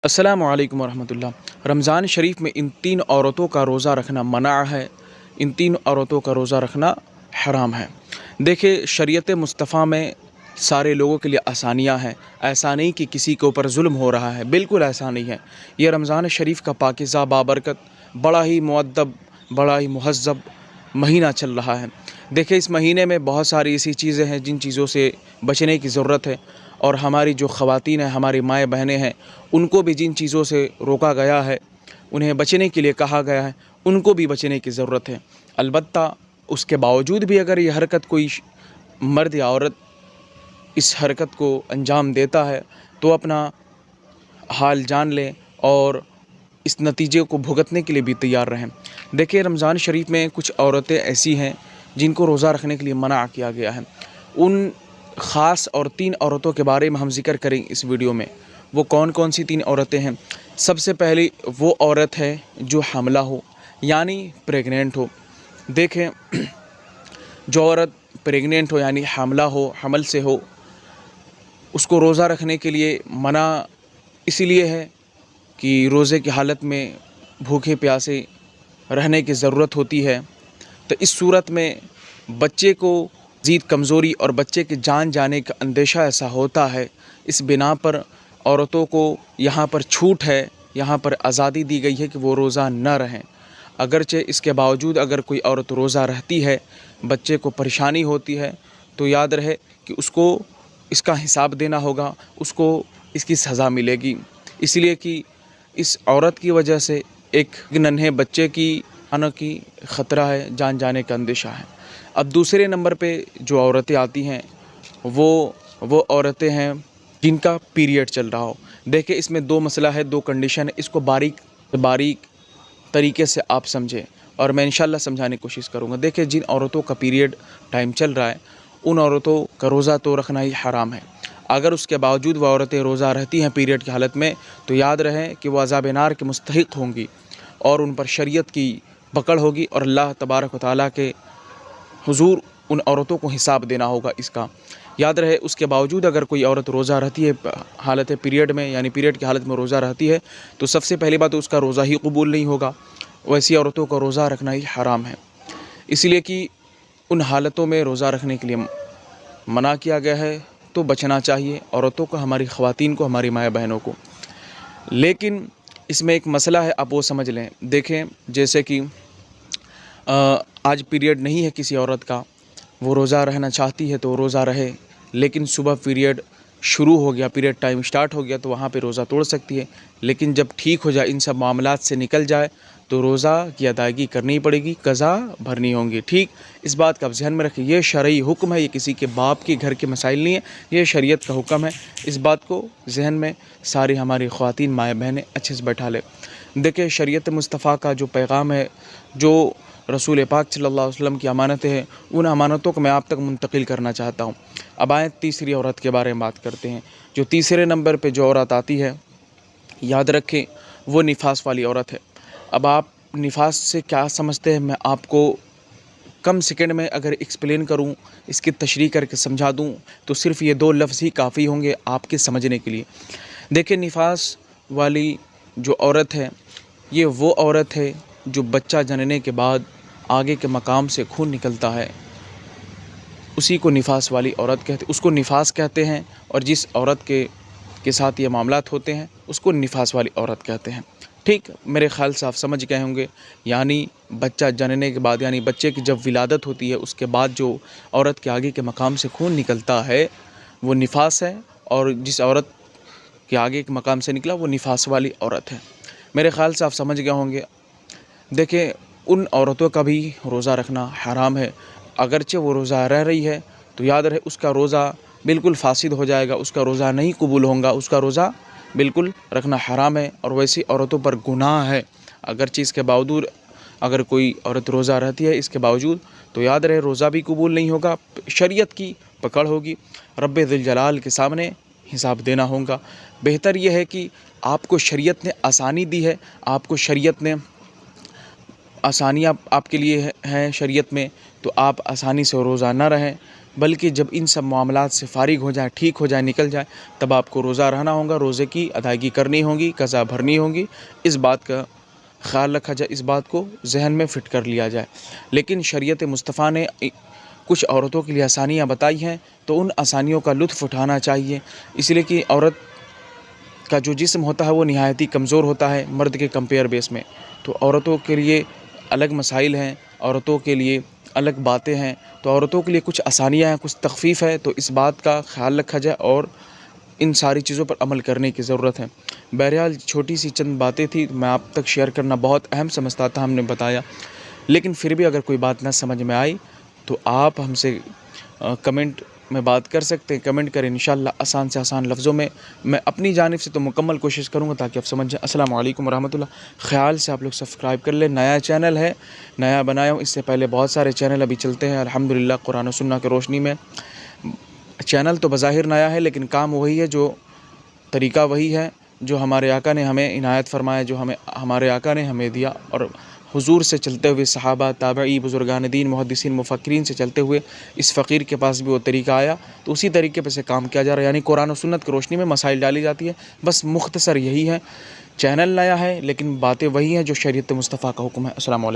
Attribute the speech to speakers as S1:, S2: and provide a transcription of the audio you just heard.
S1: अस्सलामु अलैकुम वरहमतुल्लाह। रमज़ान शरीफ में इन तीन औरतों का रोज़ा रखना मना है, इन तीन औरतों का रोज़ा रखना हराम है। देखिए, शरीयत मुस्तफ़ा में सारे लोगों के लिए आसानियाँ हैं। ऐसा नहीं कि किसी के ऊपर जुल्म हो रहा है, बिल्कुल ऐसा नहीं है। ये रमज़ान शरीफ का पाकीज़ा बाबरकत, बड़ा ही मुअद्दब, बड़ा ही मुहज़्ज़ब महीना चल रहा है। देखिए, इस महीने में बहुत सारी ऐसी चीज़ें हैं जिन चीज़ों से बचने की ज़रूरत है, और हमारी जो ख़वातीन हैं, हमारी माएँ बहनें हैं, उनको भी जिन चीज़ों से रोका गया है, उन्हें बचने के लिए कहा गया है, उनको भी बचने की ज़रूरत है। अलबत्ता उसके बावजूद भी अगर ये हरकत कोई मर्द या औरत इस हरकत को अंजाम देता है तो अपना हाल जान लें और इस नतीजे को भुगतने के लिए भी तैयार रहें। देखिए, रमज़ान शरीफ में कुछ औरतें ऐसी हैं जिनको रोज़ा रखने के लिए मना किया गया है। उन ख़ास और तीन औरतों के बारे में हम ज़िक्र करें इस वीडियो में। वो कौन कौन सी तीन औरतें हैं? सबसे पहली वो औरत है जो हामला हो, यानी प्रेग्नेंट हो। देखें, जो औरत प्रेग्नेंट हो यानी हामला हो, हमल से हो, उसको रोज़ा रखने के लिए मना इसलिए है कि रोज़े की हालत में भूखे प्यासे रहने की ज़रूरत होती है। तो इस सूरत में बच्चे को ज़ीद कमज़ोरी और बच्चे के जान जाने का अंदेशा ऐसा होता है, इस बिना पर औरतों को यहाँ पर छूट है, यहाँ पर आज़ादी दी गई है कि वो रोज़ा न रहें। अगरचे इसके बावजूद अगर कोई औरत रोज़ा रहती है, बच्चे को परेशानी होती है, तो याद रहे कि उसको इसका हिसाब देना होगा, उसको इसकी सज़ा मिलेगी। इसलिए कि इस औरत की वजह से एक नन्हे बच्चे की जान की ख़तरा है, जान जाने का अंदेशा है। अब दूसरे नंबर पे जो औरतें आती हैं वो औरतें हैं जिनका पीरियड चल रहा हो। देखिए, इसमें दो मसला है, दो कंडीशन है, इसको बारीक बारीक तरीके से आप समझें और मैं इंशाल्लाह समझाने की कोशिश करूँगा। देखिए, जिन औरतों का पीरियड टाइम चल रहा है, उन औरतों का रोज़ा तो रखना ही हराम है। अगर उसके बावजूद वह औरतें रोज़ा रहती हैं पीरियड की हालत में, तो याद रहे कि वह अज़ाब नार के मुस्तहिक़ होंगी और उन पर शरीयत की पकड़ होगी और अल्लाह तबारक व तआला के हुजूर उन औरतों को हिसाब देना होगा इसका। याद रहे, उसके बावजूद अगर कोई औरत रोज़ा रहती है हालत पीरियड में, यानी पीरियड की हालत में रोज़ा रहती है, तो सबसे पहली बात तो उसका रोज़ा ही कबूल नहीं होगा। वैसी औरतों का रोज़ा रखना ही हराम है, इसलिए कि उन हालतों में रोज़ा रखने के लिए मना किया गया है। तो बचना चाहिए औरतों को, हमारी ख़वातीन को, हमारी माँ बहनों को। लेकिन इसमें एक मसला है, आप वो समझ लें। देखें, जैसे कि आज पीरियड नहीं है किसी औरत का, वो रोज़ा रहना चाहती है तो रोज़ा रहे, लेकिन सुबह पीरियड शुरू हो गया, पीरियड टाइम स्टार्ट हो गया, तो वहाँ पे रोज़ा तोड़ सकती है। लेकिन जब ठीक हो जाए, इन सब मामलात से निकल जाए, तो रोज़ा की अदायगी करनी पड़ेगी, क़ज़ा भरनी होंगी। ठीक, इस बात का आप ज़हन में रखिए। ये शरई हुक्म है, ये किसी के बाप के घर के मसाइल नहीं है, ये शरीयत का हुक्म है। इस बात को जहन में सारी हमारी ख़वातीन माएँ बहनें अच्छे से बैठा ले। देखिए, शरीयत मुस्तफ़ा का जो पैगाम है, जो रसूल पाक सल्लल्लाहु अलैहि वसल्लम की अमानतें हैं, उन अमानतों को मैं आप तक मुंतकिल करना चाहता हूँ। अब आए तीसरी औरत के बारे में बात करते हैं। जो तीसरे नंबर पे जो औरत आती है, याद रखें, वो निफास वाली औरत है। अब आप निफास से क्या समझते हैं, मैं आपको कम सेकंड में अगर एक्सप्लेन करूं, इसकी तशरीह करके समझा दूं, तो सिर्फ़ ये दो लफ्ज़ ही काफ़ी होंगे आपके समझने के लिए। देखिए, निफास वाली जो औरत है, ये वो औरत है जो बच्चा जनने के बाद आगे के मकाम से खून निकलता है, उसी को निफास वाली औरत कहते, उसको निफास कहते हैं। और जिस औरत के साथ ये मामलात होते हैं, उसको निफास वाली औरत कहते हैं। ठीक, मेरे ख़्याल से आप समझ गए होंगे। यानी बच्चा जनने के बाद, यानी बच्चे की जब विलादत होती है, उसके बाद जो औरत के आगे के मकाम से खून निकलता है, वो निफास है, और जिस औरत के आगे के मकाम से निकला, वो निफास वाली औरत है। मेरे ख़्याल से आप समझ गए होंगे। देखिए, उन औरतों का भी रोज़ा रखना हराम है। अगरचे वो रोज़ा रह रही है, तो याद रहे उसका रोज़ा बिल्कुल फासिद हो जाएगा, उसका रोज़ा नहीं कबूल होगा, उसका रोज़ा बिल्कुल रखना हराम है और वैसी औरतों पर गुनाह है। अगरचे इसके बावजूद अगर कोई औरत रोज़ा रहती है इसके बावजूद, तो याद रहे रोज़ा भी कबूल नहीं होगा, शरीयत की पकड़ होगी, रब्बे ज़िल जलाल के सामने हिसाब देना होगा। बेहतर यह है कि आपको शरीयत ने आसानी दी है, आपको शरीयत ने आसानियाँ आपके लिए हैं शरीयत में, तो आप आसानी से रोज़ा ना रहें। بلکہ جب ان سب معاملات سے فارغ ہو جائے، ٹھیک ہو جائے، نکل جائے، تب آپ کو روزہ رہنا ہوگا، روزے کی ادائیگی کرنی ہوگی، قضا بھرنی ہوگی۔ اس بات کا خیال رکھا جائے، اس بات کو ذہن میں فٹ کر لیا جائے۔ لیکن شریعت مصطفیٰ نے کچھ عورتوں کے لیے آسانیاں بتائی ہیں، تو ان آسانیوں کا لطف اٹھانا چاہیے، اس لیے کہ عورت کا جو جسم ہوتا ہے وہ نہایت ہی کمزور ہوتا ہے مرد کے کمپیئر بیس میں، تو عورتوں کے لیے الگ مسائل ہیں، عورتوں کے لیے الگ باتیں ہیں، تو عورتوں کے لیے کچھ آسانیاں ہیں، کچھ تخفیف ہے، تو اس بات کا خیال رکھا جائے اور ان ساری چیزوں پر عمل کرنے کی ضرورت ہے۔ بہرحال چھوٹی سی چند باتیں تھی، میں آپ تک شیئر کرنا بہت اہم سمجھتا تھا، ہم نے بتایا، لیکن پھر بھی اگر کوئی بات نہ سمجھ میں آئی تو آپ ہم سے کمنٹ میں بات کر سکتے ہیں، کمنٹ کریں، انشاءاللہ آسان سے آسان لفظوں میں اپنی جانب سے تو مکمل کوشش کروں گا تاکہ آپ سمجھ جائیں۔ السلام علیکم ورحمۃ اللہ۔ خیال سے آپ لوگ سبسکرائب کر لیں، نیا چینل ہے، نیا بنایا ہوں، اس سے پہلے بہت سارے چینل ابھی چلتے ہیں الحمدللہ قرآن و سنہ کی روشنی میں۔ چینل تو بظاہر نیا ہے لیکن کام وہی ہے، جو طریقہ وہی ہے جو ہمارے آقا نے ہمیں عنایت فرمایا، جو ہمارے آقا نے ہمیں دیا، اور حضور سے چلتے ہوئے صحابہ، تابعی، بزرگان دین، محدثین، مفکرین سے چلتے ہوئے اس فقیر کے پاس بھی وہ طریقہ آیا، تو اسی طریقے پہ سے کام کیا جا رہا ہے، یعنی قرآن و سنت کی روشنی میں مسائل ڈالی جاتی ہے، بس مختصر یہی ہے۔ چینل نیا ہے لیکن باتیں وہی ہیں جو شریعت مصطفیٰ کا حکم ہے۔ السلام علیکم۔